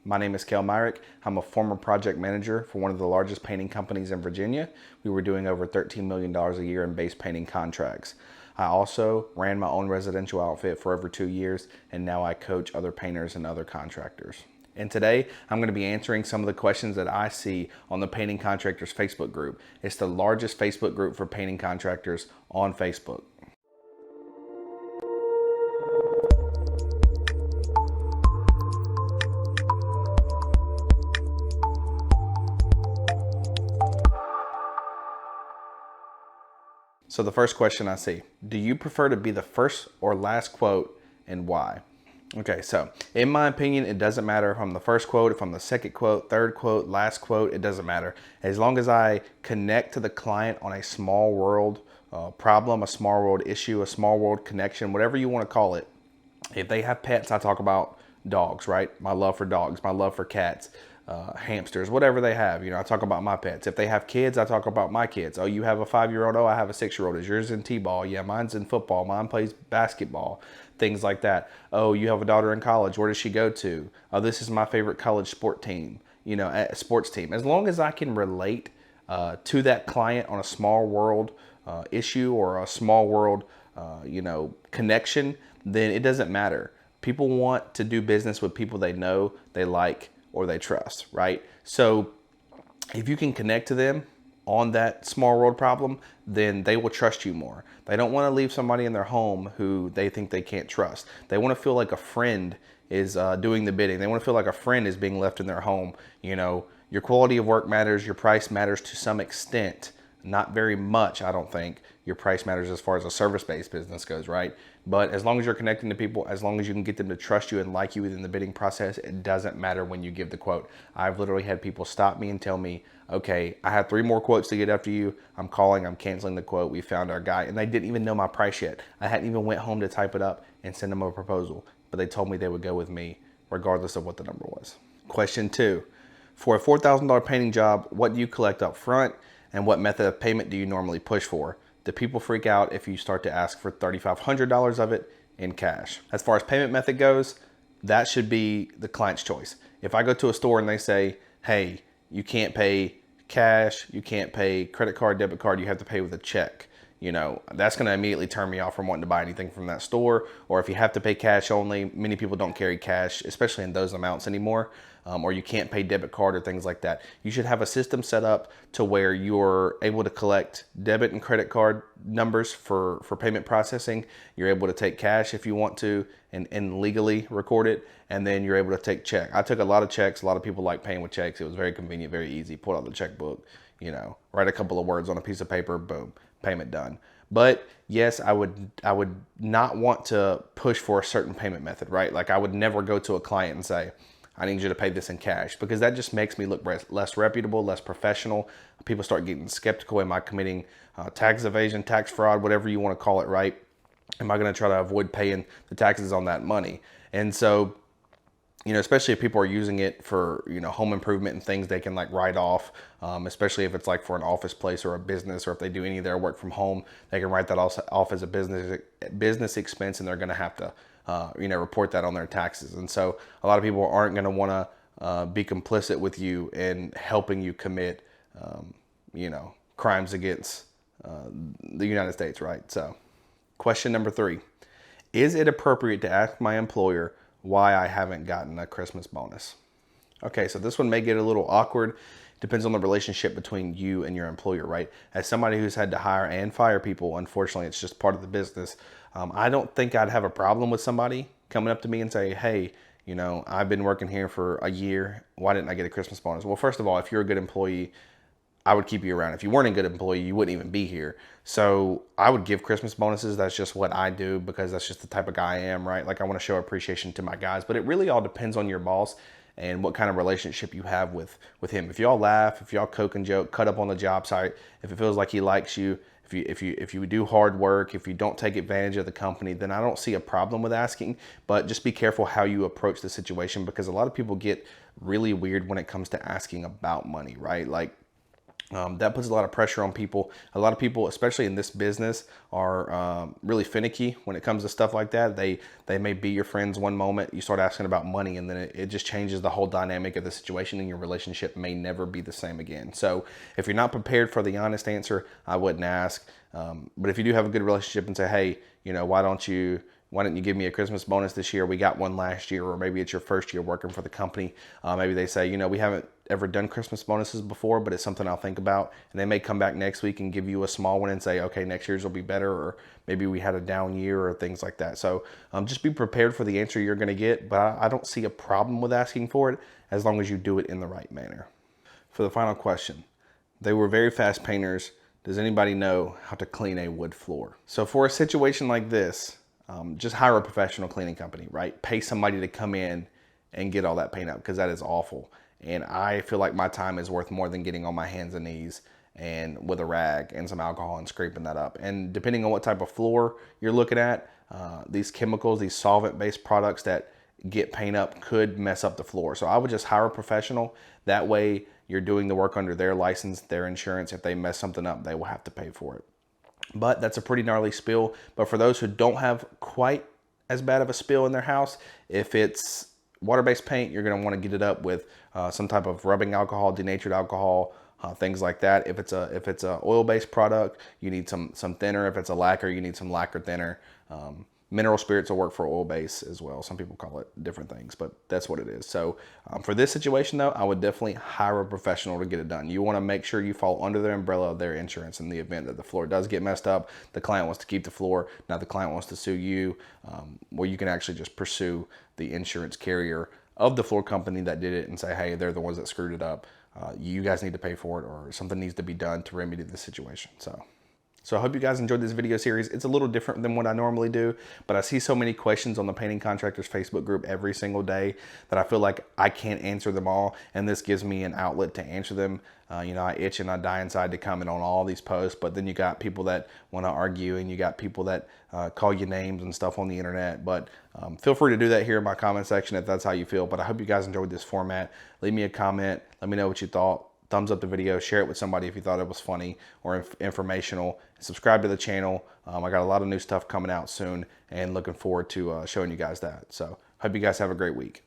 My name is Kel Myrick. I'm a former project manager for one of the largest painting companies in Virginia. We were doing over $13 million a year in base painting contracts. I also ran my own residential outfit for over 2 years, and now I coach other painters and other contractors. And today, I'm going to be answering some of the questions that I see on the Painting Contractors Facebook group. It's the largest Facebook group for painting contractors on Facebook. So the first question I see, do you prefer to be the first or last quote, and why? Okay, so in my opinion, it doesn't matter if I'm the first quote, if I'm the second quote, third quote, last quote, it doesn't matter. As long as I connect to the client on a small world problem, a small world issue, a small world connection, whatever you want to call it. If they have pets, I talk about dogs, right? My love for dogs, my love for cats, hamsters, whatever they have. I talk about my pets. If they have kids, I talk about my kids. Oh, you have a 5-year-old? Oh, I have a 6-year-old. Is yours in t-ball? Yeah, mine's in football. Mine plays basketball. Things like that. Oh, you have a daughter in college. Where does she go to? Oh, this is my favorite college sports team. Sports team. As long as I can relate to that client on a small world issue or a small world, connection, then it doesn't matter. People want to do business with people they know, they like, or they trust, right? So if you can connect to them on that small world problem, then they will trust you more. They don't want to leave somebody in their home who they think they can't trust. They want to feel like a friend is doing the bidding. They want to feel like a friend is being left in their home. Your quality of work matters. Your price matters to some extent. Not very much, I don't think. Your price matters as far as a service-based business goes, right? But as long as you're connecting to people, as long as you can get them to trust you and like you within the bidding process, it doesn't matter when you give the quote. I've literally had people stop me and tell me, okay, I have 3 more quotes to get after you. I'm calling, I'm canceling the quote. We found our guy. And they didn't even know my price yet. I hadn't even went home to type it up and send them a proposal. But they told me they would go with me regardless of what the number was. Question 2. For a $4,000 painting job, what do you collect up front? And what method of payment do you normally push for? Do people freak out if you start to ask for $3,500 of it in cash? As far as payment method goes, that should be the client's choice. If I go to a store and they say, hey, you can't pay cash, you can't pay credit card, debit card, you have to pay with a check. That's going to immediately turn me off from wanting to buy anything from that store. Or if you have to pay cash only, many people don't carry cash, especially in those amounts anymore. Or you can't pay debit card or things like that. You should have a system set up to where you're able to collect debit and credit card numbers for payment processing. You're able to take cash if you want to and legally record it. And then you're able to take check. I took a lot of checks. A lot of people like paying with checks. It was very convenient, very easy. Pull out the checkbook, write a couple of words on a piece of paper, boom, payment done. But yes, I would not want to push for a certain payment method, right? Like I would never go to a client and say, I need you to pay this in cash, because that just makes me look less reputable, less professional. People start getting skeptical. Am I committing tax evasion, tax fraud, whatever you want to call it, right? Am I going to try to avoid paying the taxes on that money? And so, especially if people are using it for, home improvement and things they can like write off, especially if it's like for an office place or a business, or if they do any of their work from home, they can write that off as a business expense, and they're going to have to report that on their taxes. And so a lot of people aren't going to want to be complicit with you in helping you commit, crimes against the United States, right? So question number 3, is it appropriate to ask my employer why I haven't gotten a Christmas bonus? Okay, so this one may get a little awkward. Depends on the relationship between you and your employer, right? As somebody who's had to hire and fire people, unfortunately, it's just part of the business. I don't think I'd have a problem with somebody coming up to me and say, hey, I've been working here for a year. Why didn't I get a Christmas bonus? Well, first of all, if you're a good employee, I would keep you around. If you weren't a good employee, you wouldn't even be here. So I would give Christmas bonuses. That's just what I do, because that's just the type of guy I am, right? Like I want to show appreciation to my guys, but it really all depends on your boss and what kind of relationship you have with him. If y'all laugh, if y'all coke and joke, cut up on the job site, if it feels like he likes you, if you do hard work, if you don't take advantage of the company, then I don't see a problem with asking. But just be careful how you approach the situation, because a lot of people get really weird when it comes to asking about money, right? Like That puts a lot of pressure on people. A lot of people, especially in this business, are really finicky when it comes to stuff like that. They may be your friends one moment, you start asking about money, and then it just changes the whole dynamic of the situation, and your relationship may never be the same again. So if you're not prepared for the honest answer, I wouldn't ask. But if you do have a good relationship and say, hey, why didn't you give me a Christmas bonus this year? We got one last year, or maybe it's your first year working for the company. Maybe they say, we haven't ever done Christmas bonuses before, but it's something I'll think about. And they may come back next week and give you a small one and say, okay, next year's will be better, or maybe we had a down year, or things like that. So just be prepared for the answer you're going to get, but I don't see a problem with asking for it as long as you do it in the right manner. For the final question, they were very fast painters. Does anybody know how to clean a wood floor? So for a situation like this, just hire a professional cleaning company, right? Pay somebody to come in and get all that paint up, because that is awful. And I feel like my time is worth more than getting on my hands and knees and with a rag and some alcohol and scraping that up. And depending on what type of floor you're looking at, these chemicals, these solvent-based products that get paint up could mess up the floor. So I would just hire a professional. That way you're doing the work under their license, their insurance. If they mess something up, they will have to pay for it. But that's a pretty gnarly spill. But for those who don't have quite as bad of a spill in their house, if it's water-based paint, you're going to want to get it up with some type of rubbing alcohol, denatured alcohol, things like that. If it's a oil-based product, you need some thinner. If it's a lacquer, you need some lacquer thinner. Mineral spirits will work for oil base as well. Some people call it different things, but that's what it is. So for this situation though, I would definitely hire a professional to get it done. You want to make sure you fall under the umbrella of their insurance in the event that the floor does get messed up. The client wants to keep the floor. Now the client wants to sue you, where you can actually just pursue the insurance carrier of the floor company that did it and say, hey, they're the ones that screwed it up. You guys need to pay for it, or something needs to be done to remedy the situation. So I hope you guys enjoyed this video series. It's a little different than what I normally do, but I see so many questions on the Painting Contractors Facebook group every single day that I feel like I can't answer them all, and this gives me an outlet to answer them. I itch and I die inside to comment on all these posts, but then you got people that want to argue, and you got people that call you names and stuff on the internet. But feel free to do that here in my comment section if that's how you feel. But I hope you guys enjoyed this format. Leave me a comment. Let me know what you thought. Thumbs up the video, share it with somebody if you thought it was funny or informational. Subscribe to the channel. I got a lot of new stuff coming out soon, and looking forward to showing you guys that. So hope you guys have a great week.